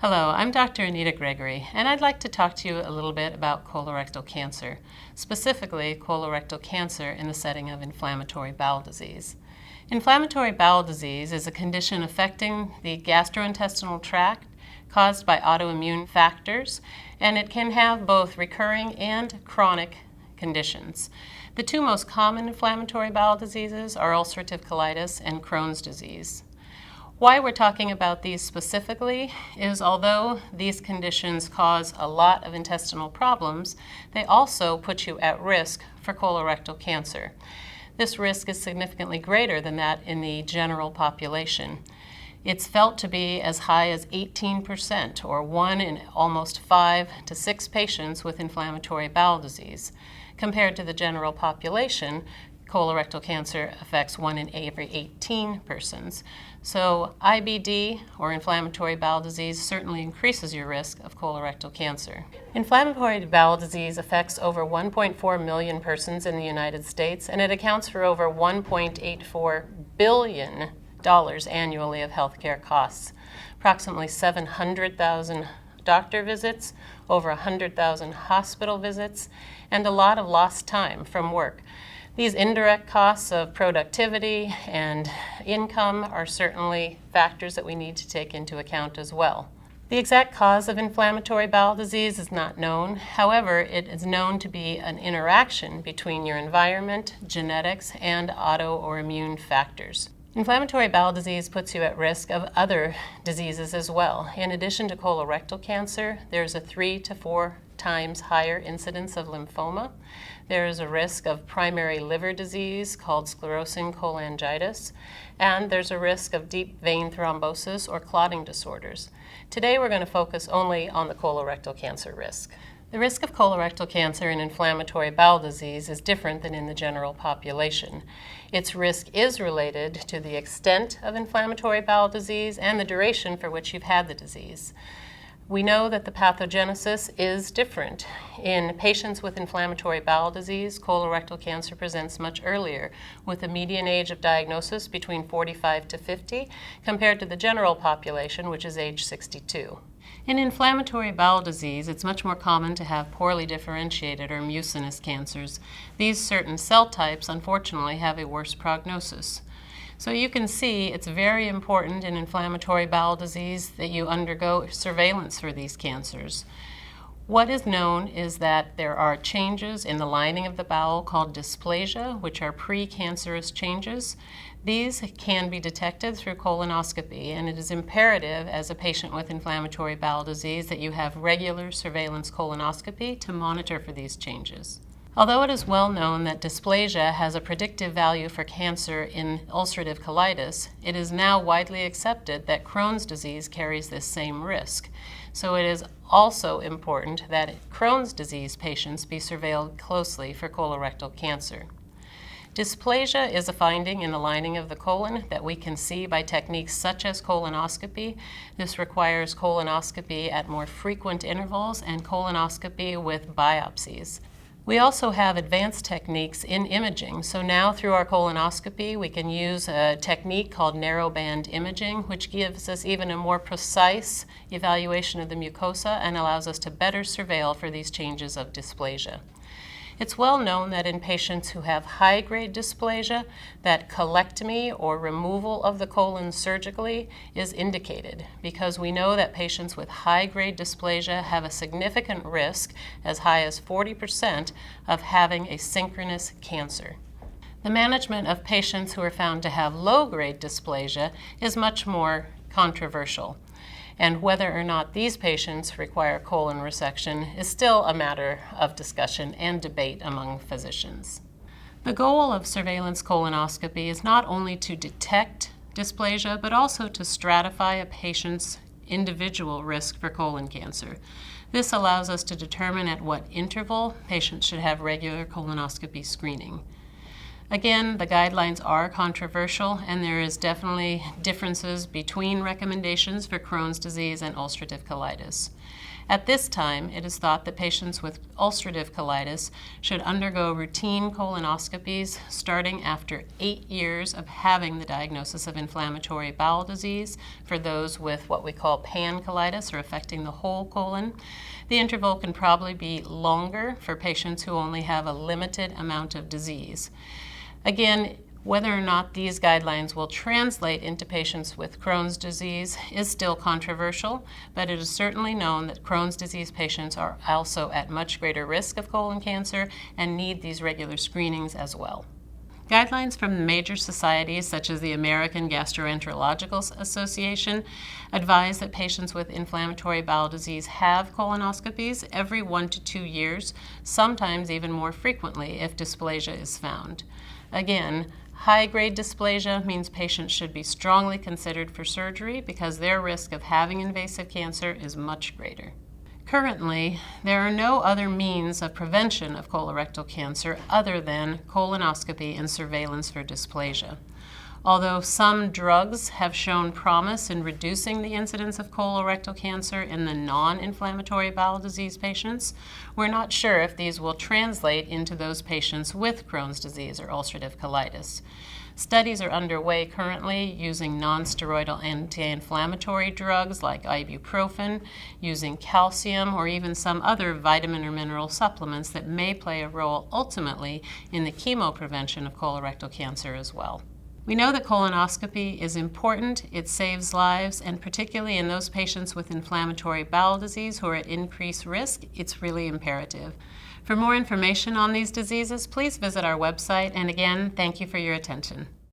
Hello, I'm Dr. Anita Gregory, and I'd like to talk to you a little bit about colorectal cancer, specifically colorectal cancer in the setting of inflammatory bowel disease. Inflammatory bowel disease is a condition affecting the gastrointestinal tract caused by autoimmune factors, and it can have both recurring and chronic conditions. The two most common inflammatory bowel diseases are ulcerative colitis and Crohn's disease. Why we're talking about these specifically is although these conditions cause a lot of intestinal problems, they also put you at risk for colorectal cancer. This risk is significantly greater than that in the general population. It's felt to be as high as 18%, or 1 in almost 5 to 6 patients with inflammatory bowel disease. Compared to the general population, colorectal cancer affects 1 in every 18 persons. So IBD, or inflammatory bowel disease, certainly increases your risk of colorectal cancer. Inflammatory bowel disease affects over 1.4 million persons in the United States, and it accounts for over $1.84 billion annually of healthcare costs. Approximately 700,000 doctor visits, over 100,000 hospital visits, and a lot of lost time from work. These indirect costs of productivity and income are certainly factors that we need to take into account as well. The exact cause of inflammatory bowel disease is not known. However, it is known to be an interaction between your environment, genetics, and auto or immune factors. Inflammatory bowel disease puts you at risk of other diseases as well. In addition to colorectal cancer, there's a 3 to 4 times higher incidence of lymphoma. There is a risk of primary liver disease called sclerosing cholangitis, and there's a risk of deep vein thrombosis or clotting disorders. Today we're going to focus only on the colorectal cancer risk. The risk of colorectal cancer and inflammatory bowel disease is different than in the general population. Its risk is related to the extent of inflammatory bowel disease and the duration for which you've had the disease. We know that the pathogenesis is different. In patients with inflammatory bowel disease, colorectal cancer presents much earlier, with a median age of diagnosis between 45 to 50, compared to the general population, which is age 62. In inflammatory bowel disease, it's much more common to have poorly differentiated or mucinous cancers. These certain cell types, unfortunately, have a worse prognosis. So you can see it's very important in inflammatory bowel disease that you undergo surveillance for these cancers. What is known is that there are changes in the lining of the bowel called dysplasia, which are precancerous changes. These can be detected through colonoscopy, and it is imperative as a patient with inflammatory bowel disease that you have regular surveillance colonoscopy to monitor for these changes. Although it is well known that dysplasia has a predictive value for cancer in ulcerative colitis, it is now widely accepted that Crohn's disease carries this same risk. So it is also important that Crohn's disease patients be surveilled closely for colorectal cancer. Dysplasia is a finding in the lining of the colon that we can see by techniques such as colonoscopy. This requires colonoscopy at more frequent intervals and colonoscopy with biopsies. We also have advanced techniques in imaging. So now through our colonoscopy, we can use a technique called narrowband imaging, which gives us even a more precise evaluation of the mucosa and allows us to better surveil for these changes of dysplasia. It's well known that in patients who have high-grade dysplasia, that colectomy or removal of the colon surgically is indicated, because we know that patients with high-grade dysplasia have a significant risk, as high as 40%, of having a synchronous cancer. The management of patients who are found to have low-grade dysplasia is much more controversial. And whether or not these patients require colon resection is still a matter of discussion and debate among physicians. The goal of surveillance colonoscopy is not only to detect dysplasia, but also to stratify a patient's individual risk for colon cancer. This allows us to determine at what interval patients should have regular colonoscopy screening. Again, the guidelines are controversial, and there is definitely differences between recommendations for Crohn's disease and ulcerative colitis. At this time, it is thought that patients with ulcerative colitis should undergo routine colonoscopies starting after 8 years of having the diagnosis of inflammatory bowel disease for those with what we call pancolitis, or affecting the whole colon. The interval can probably be longer for patients who only have a limited amount of disease. Again, whether or not these guidelines will translate into patients with Crohn's disease is still controversial, but it is certainly known that Crohn's disease patients are also at much greater risk of colon cancer and need these regular screenings as well. Guidelines from major societies such as the American Gastroenterological Association advise that patients with inflammatory bowel disease have colonoscopies every 1 to 2 years, sometimes even more frequently if dysplasia is found. Again, high-grade dysplasia means patients should be strongly considered for surgery because their risk of having invasive cancer is much greater. Currently, there are no other means of prevention of colorectal cancer other than colonoscopy and surveillance for dysplasia. Although some drugs have shown promise in reducing the incidence of colorectal cancer in the non-inflammatory bowel disease patients, we're not sure if these will translate into those patients with Crohn's disease or ulcerative colitis. Studies are underway currently using non-steroidal anti-inflammatory drugs like ibuprofen, using calcium, or even some other vitamin or mineral supplements that may play a role ultimately in the chemoprevention of colorectal cancer as well. We know that colonoscopy is important, it saves lives, and particularly in those patients with inflammatory bowel disease who are at increased risk, it's really imperative. For more information on these diseases, please visit our website, and again, thank you for your attention.